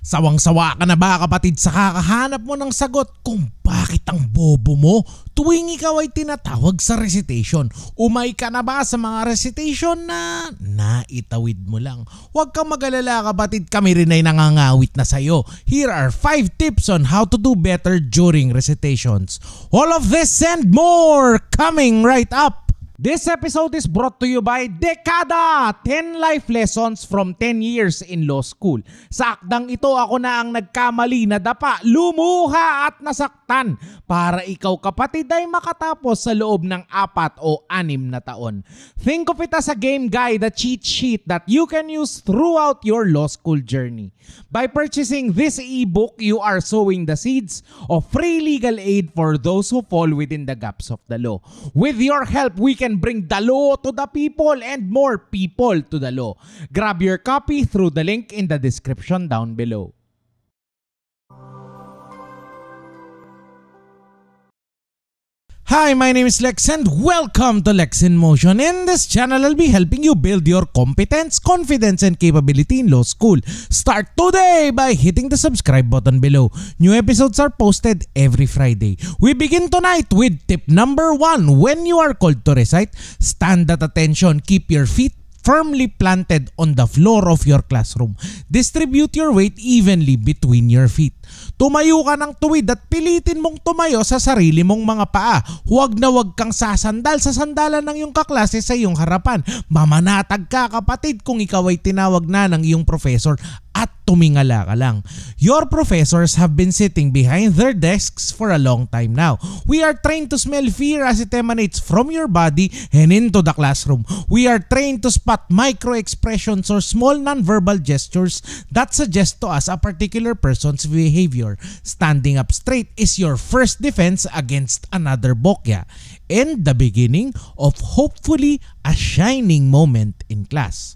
Sawang-sawa ka na ba kapatid sa kakahanap mo ng sagot kung bakit ang bobo mo tuwing ikaw ay tinatawag sa recitation? Umay ka na ba sa mga recitation na naitawid mo lang? Huwag kang mag-alala kapatid, kami rin ay nangangawit na sa'yo. Here are 5 tips on how to do better during recitations. All of this and more coming right up. This episode is brought to you by Dekada! 10 life lessons from 10 years in law school. Sa akdang ito, ako na ang nagkamali na dapa, lumuha at nasaktan para ikaw kapatid ay makatapos sa loob ng 4 o 6 na taon. Think of it as a game guide, a cheat sheet that you can use throughout your law school journey. By purchasing this ebook, you are sowing the seeds of free legal aid for those who fall within the gaps of the law. With your help, we can bring the law to the people and more people to the law. Grab your copy through the link in the description down below. Hi, my name is Lex and welcome to Lex in Motion. In this channel, I'll be helping you build your competence, confidence, and capability in law school. Start today by hitting the subscribe button below. New episodes are posted every Friday. We begin tonight with tip number 1. When you are called to recite, stand at attention. Keep your feet firmly planted on the floor of your classroom. Distribute your weight evenly between your feet. Tumayo ka ng tuwid at pilitin mong tumayo sa sarili mong mga paa. Huwag na huwag kang sasandal sa sandalan ng iyong kaklase sa iyong harapan. Mamanatag ka kapatid kung ikaw ay tinawag na ng iyong professor at tumingala ka lang. Your professors have been sitting behind their desks for a long time now. We are trained to smell fear as it emanates from your body and into the classroom. We are trained to spot micro expressions or small nonverbal gestures that suggest to us a particular person's behavior. Standing up straight is your first defense against another bokya and the beginning of hopefully a shining moment in class.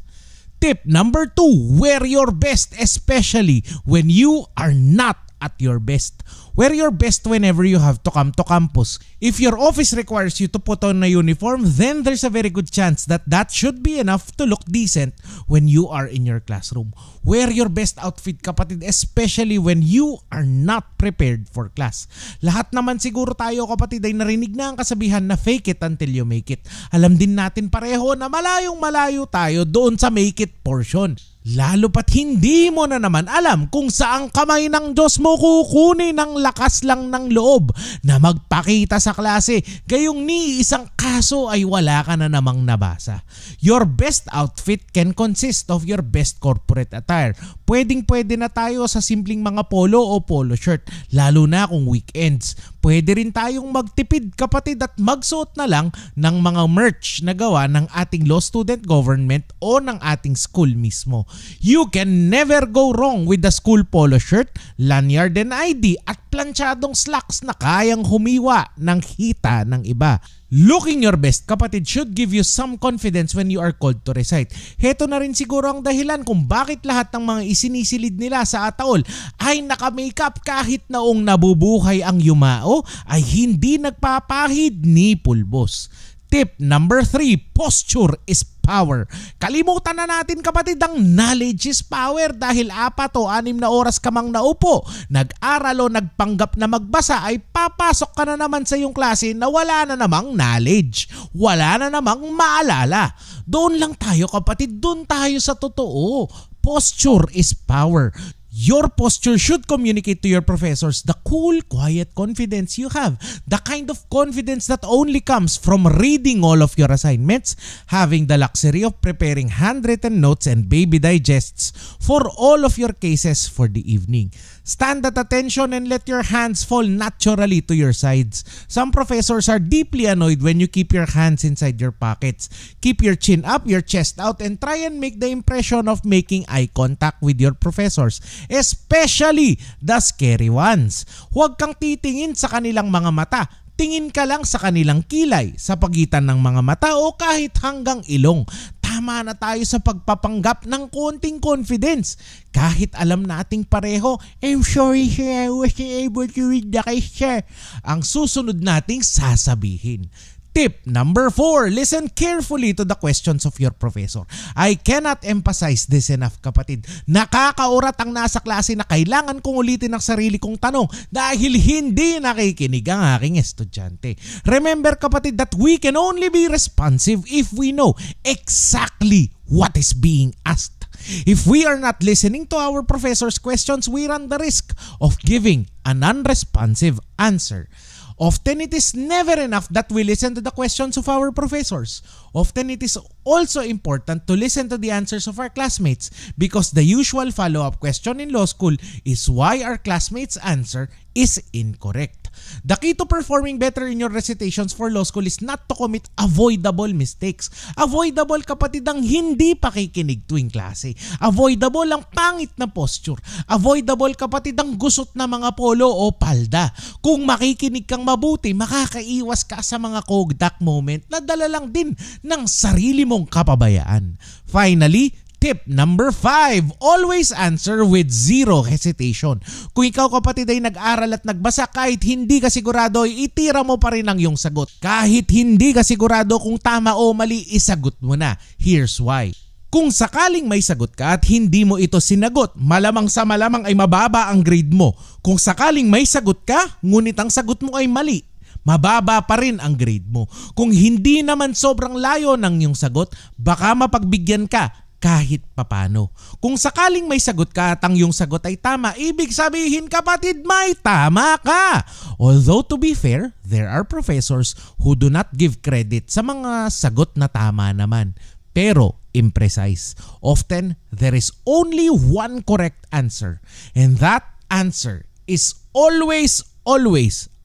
Tip number 2, wear your best especially when you are not at your best. Wear your best whenever you have to come to campus. If your office requires you to put on a uniform, then there's a very good chance that that should be enough to look decent when you are in your classroom. Wear your best outfit kapatid, especially when you are not prepared for class. Lahat naman siguro tayo kapatid ay narinig na ang kasabihan na fake it until you make it. Alam din natin pareho na malayong malayo tayo doon sa make it portion. Lalo pat hindi mo na naman alam kung saang kamay ng Diyos mo kukunin ng lakas lang ng loob na magpakita sa klase, gayong ni isang kaso ay wala ka na namang nabasa. Your best outfit can consist of your best corporate attire. Pwedeng-pwede na tayo sa simpleng mga polo o polo shirt, lalo na kung weekends. Pwede rin tayong magtipid kapatid at magsuot na lang ng mga merch na gawa ng ating law student government o ng ating school mismo. You can never go wrong with the school polo shirt, lanyard and ID at planchadong slacks na kayang humiwa ng hita ng iba. Looking your best kapatid should give you some confidence when you are called to recite. Heto na rin siguro ang dahilan kung bakit lahat ng mga isinisilid nila sa ataol ay naka-makeup kahit naong nabubuhay ang yumao ay hindi nagpapahid ni pulbos. Tip number 3, posture is power. Kalimutan na natin kapatid ang knowledge is power dahil 4 o 6 na oras ka mang naupo, nag-aral o nagpanggap na magbasa ay papasok ka na naman sa iyong klase na wala na namang knowledge, wala na namang maalala. Doon lang tayo kapatid, doon tayo sa totoo. Posture is power. Your posture should communicate to your professors the cool, quiet confidence you have. The kind of confidence that only comes from reading all of your assignments, having the luxury of preparing handwritten notes and baby digests for all of your cases for the evening. Stand at attention and let your hands fall naturally to your sides. Some professors are deeply annoyed when you keep your hands inside your pockets. Keep your chin up, your chest out, and try and make the impression of making eye contact with your professors, especially the scary ones. Huwag kang titingin sa kanilang mga mata. Tingin ka lang sa kanilang kilay, sa pagitan ng mga mata o kahit hanggang ilong. Tama na tayo sa pagpapanggap ng konting confidence. Kahit alam nating pareho, I'm sorry sir, I wasn't able to read the case sir. Ang susunod nating sasabihin. Tip number 4, listen carefully to the questions of your professor. I cannot emphasize this enough, kapatid. Nakakaurat ang nasa klase na kailangan kong ulitin ang sarili kong tanong dahil hindi nakikinig ang aking estudyante. Remember, kapatid, that we can only be responsive if we know exactly what is being asked. If we are not listening to our professor's questions, we run the risk of giving an unresponsive answer. Often it is never enough that we listen to the questions of our professors. Often it is also important to listen to the answers of our classmates because the usual follow-up question in law school is why our classmates' answer is incorrect. The key to performing better in your recitations for law school is not to commit avoidable mistakes. Avoidable, kapatid, ang hindi pakikinig tuwing klase. Avoidable ang pangit na posture. Avoidable, kapatid, ang gusot na mga polo o palda. Kung makikinig kang mabuti, makakaiwas ka sa mga kogdak moment na dala lang din ng sarili mong kapabayaan. Finally, tip number 5, always answer with zero hesitation. Kung ikaw, kapatid, ay nag-aral at nagbasa, kahit hindi ka sigurado, itira mo pa rin ang iyong sagot. Kahit hindi ka sigurado kung tama o mali, isagot mo na. Here's why. Kung sakaling may sagot ka at hindi mo ito sinagot, malamang sa malamang ay mababa ang grade mo. Kung sakaling may sagot ka, ngunit ang sagot mo ay mali, mababa pa rin ang grade mo. Kung hindi naman sobrang layo ng iyong sagot, baka mapagbigyan ka kahit papano. Kung sakaling may sagot ka at ang iyong sagot ay tama, ibig sabihin, kapatid, may tama ka. Although to be fair, there are professors who do not give credit sa mga sagot na tama naman. Pero imprecise. Often, there is only one correct answer. And that answer is always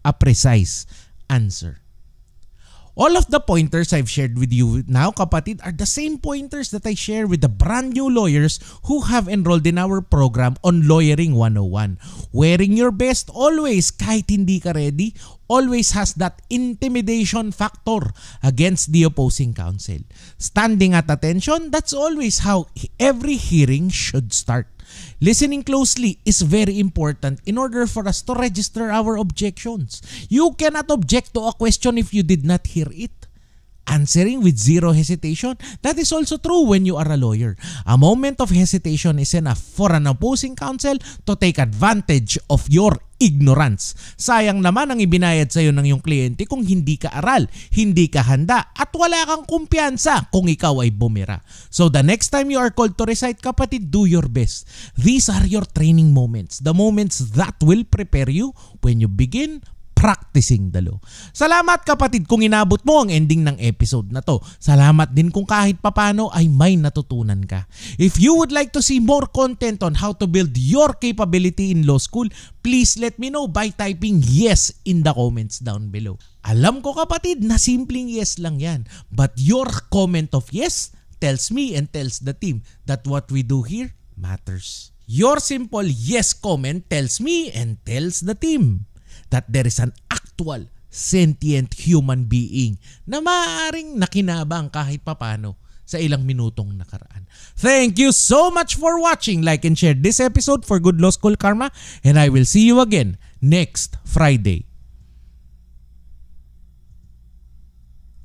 a precise answer. All of the pointers I've shared with you now, kapatid, are the same pointers that I share with the brand new lawyers who have enrolled in our program on Lawyering 101. Wearing your best always, kahit hindi ka ready, always has that intimidation factor against the opposing counsel. Standing at attention, that's always how every hearing should start. Listening closely is very important in order for us to register our objections. You cannot object to a question if you did not hear it. Answering with zero hesitation, that is also true when you are a lawyer. A moment of hesitation is enough for an opposing counsel to take advantage of your ignorance. Sayang naman ang ibinayad sa iyo ng iyong kliyente kung hindi ka aral, hindi ka handa, at wala kang kumpiyansa kung ikaw ay bumira. So the next time you are called to recite, kapatid, do your best. These are your training moments, the moments that will prepare you when you begin practicing the law. Salamat, kapatid, kung inabot mo ang ending ng episode na to. Salamat din kung kahit papano ay may natutunan ka. If you would like to see more content on how to build your capability in law school, please let me know by typing yes in the comments down below. Alam ko, kapatid, na simpleng yes lang yan. But your comment of yes tells me and tells the team that what we do here matters. Your simple yes comment tells me and tells the team that there is an actual sentient human being na maaaring nakinabang kahit papano sa ilang minutong nakaraan. Thank you so much for watching. Like and share this episode for Good Law School Karma, and I will see you again next Friday.